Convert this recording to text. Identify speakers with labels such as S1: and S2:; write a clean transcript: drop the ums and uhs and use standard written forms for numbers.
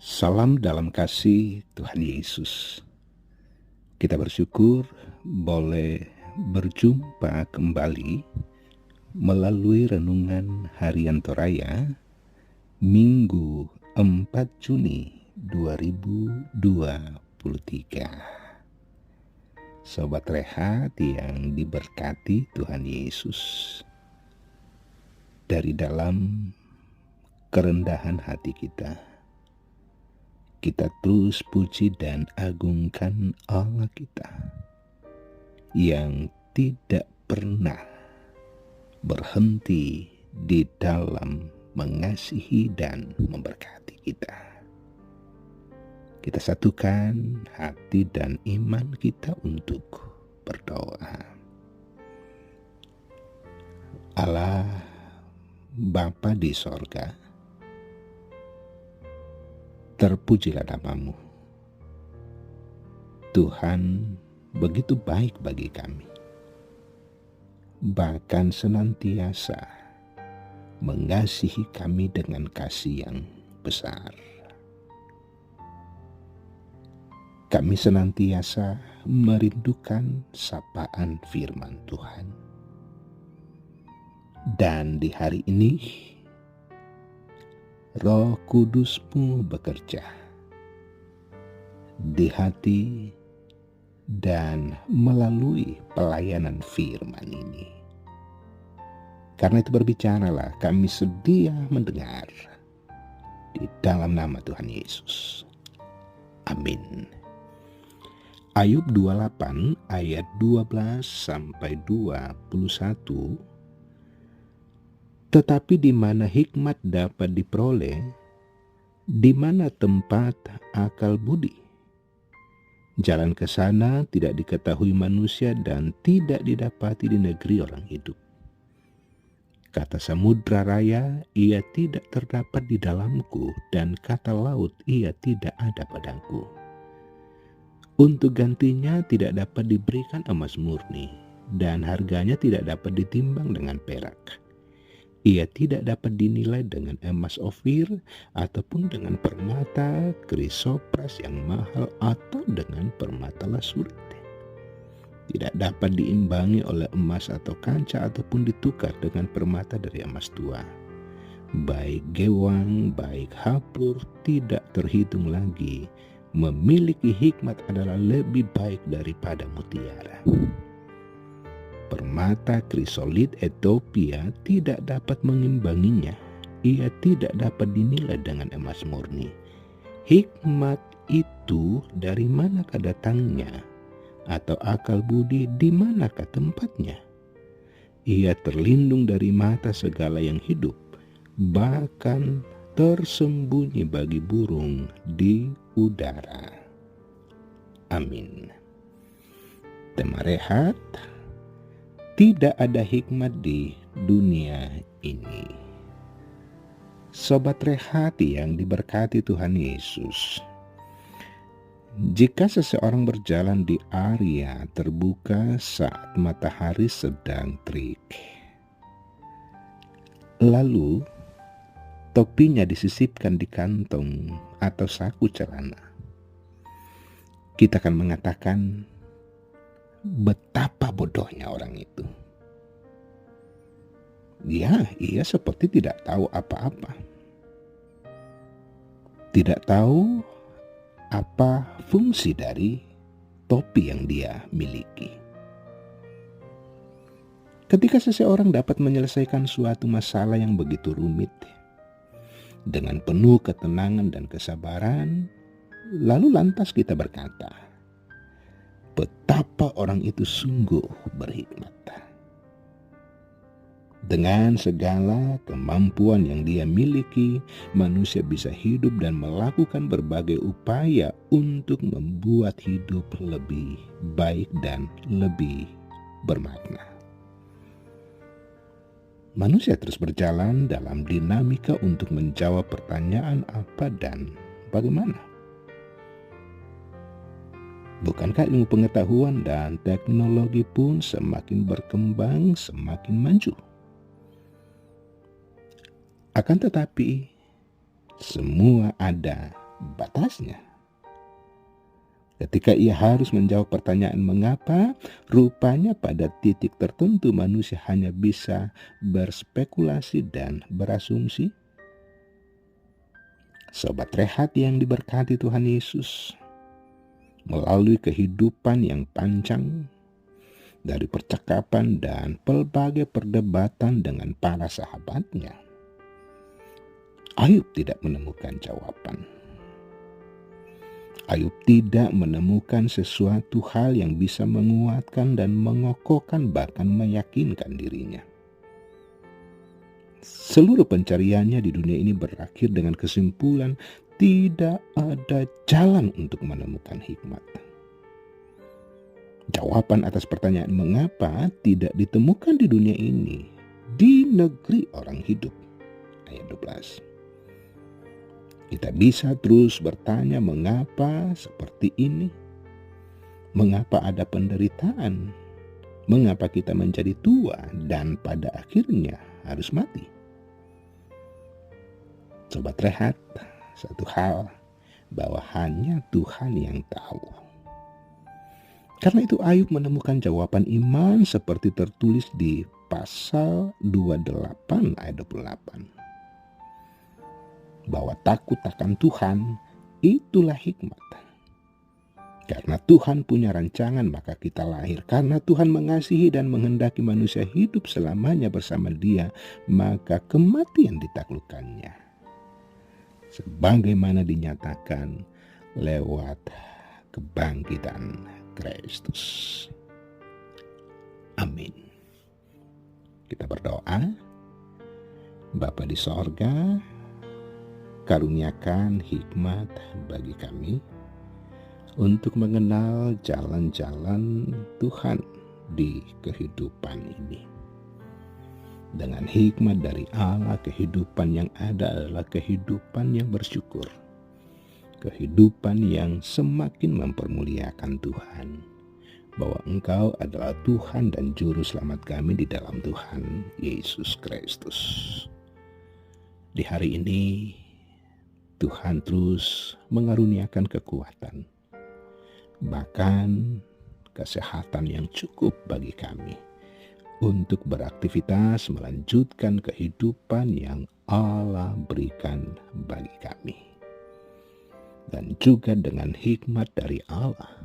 S1: Salam dalam kasih Tuhan Yesus. Kita bersyukur boleh berjumpa kembali melalui renungan harian Toraya Minggu 4 Juni 2023. Sobat Rehat yang diberkati Tuhan Yesus, dari dalam kerendahan hati kita terus puji dan agungkan Allah kita yang tidak pernah berhenti di dalam mengasihi dan memberkati kita. Kita satukan hati dan iman kita untuk berdoa. Allah Bapa di sorga, terpujilah namamu. Tuhan begitu baik bagi kami, bahkan senantiasa mengasihi kami dengan kasih yang besar. Kami senantiasa merindukan sapaan firman Tuhan. Dan di hari ini, Roh Kudus-Mu bekerja di hati dan melalui pelayanan firman ini. Karena itu berbicaralah, kami sedia mendengar di dalam nama Tuhan Yesus. Amin. Ayub 28 ayat 12 sampai 21. Tetapi di mana hikmat dapat diperoleh, di mana tempat akal budi? Jalan ke sana tidak diketahui manusia dan tidak didapati di negeri orang hidup. Kata samudra raya, ia tidak terdapat di dalamku, dan kata laut, ia tidak ada padaku. Untuk gantinya tidak dapat diberikan emas murni, dan harganya tidak dapat ditimbang dengan perak. Ia tidak dapat dinilai dengan emas ofir ataupun dengan permata krisopras yang mahal atau dengan permata lasurit. Tidak dapat diimbangi oleh emas atau kaca ataupun ditukar dengan permata dari emas tua. Baik gewang, baik hapur tidak terhitung lagi. Memiliki hikmat adalah lebih baik daripada mutiara. Permata krisolit Ethiopia tidak dapat mengimbanginya. Ia tidak dapat dinilai dengan emas murni. Hikmat itu dari manakah datangnya? Atau akal budi di manakah tempatnya? Ia terlindung dari mata segala yang hidup, bahkan tersembunyi bagi burung di udara. Amin. Tema rehat: tidak ada hikmat di dunia ini. Sobat Rehat yang diberkati Tuhan Yesus, jika seseorang berjalan di area terbuka saat matahari sedang terik, lalu topinya disisipkan di kantong atau saku celana, kita akan mengatakan, betapa bodohnya orang itu. Ya, ia seperti tidak tahu apa-apa. Tidak tahu apa fungsi dari topi yang dia miliki. Ketika seseorang dapat menyelesaikan suatu masalah yang begitu rumit dengan penuh ketenangan dan kesabaran, lalu lantas kita berkata, betapa orang itu sungguh berhikmat. Dengan segala kemampuan yang dia miliki, manusia bisa hidup dan melakukan berbagai upaya untuk membuat hidup lebih baik dan lebih bermakna. Manusia terus berjalan dalam dinamika untuk menjawab pertanyaan apa dan bagaimana. Bukankah ilmu pengetahuan dan teknologi pun semakin berkembang, semakin maju? Akan tetapi, semua ada batasnya. Ketika ia harus menjawab pertanyaan mengapa, rupanya pada titik tertentu manusia hanya bisa berspekulasi dan berasumsi. Sobat Rehat yang diberkati Tuhan Yesus, melalui kehidupan yang panjang, dari percakapan dan pelbagai perdebatan dengan para sahabatnya, Ayub tidak menemukan jawaban. Ayub tidak menemukan sesuatu hal yang bisa menguatkan dan mengokohkan bahkan meyakinkan dirinya. Seluruh pencariannya di dunia ini berakhir dengan kesimpulan tidak ada jalan untuk menemukan hikmat. Jawaban atas pertanyaan mengapa tidak ditemukan di dunia ini, di negeri orang hidup. Ayat 12. Kita bisa terus bertanya mengapa seperti ini? Mengapa ada penderitaan? Mengapa kita menjadi tua dan pada akhirnya harus mati? Sobat Rehat, satu hal bahwa hanya Tuhan yang tahu. Karena itu Ayub menemukan jawaban iman seperti tertulis di pasal 28 ayat 28. Bahwa takut akan Tuhan itulah hikmat. Karena Tuhan punya rancangan maka kita lahir. Karena Tuhan mengasihi dan menghendaki manusia hidup selamanya bersama Dia, maka kematian ditaklukkannya. Sebagaimana dinyatakan lewat kebangkitan Kristus. Amin. Kita berdoa. Bapa di sorga, karuniakan hikmat bagi kami untuk mengenal jalan-jalan Tuhan di kehidupan ini. Dengan hikmat dari Allah, kehidupan yang ada adalah kehidupan yang bersyukur. Kehidupan yang semakin mempermuliakan Tuhan. Bahwa Engkau adalah Tuhan dan Juru Selamat kami di dalam Tuhan Yesus Kristus. Di hari ini, Tuhan terus mengaruniakan kekuatan, bahkan kesehatan yang cukup bagi kami untuk beraktivitas melanjutkan kehidupan yang Allah berikan bagi kami. Dan juga dengan hikmat dari Allah,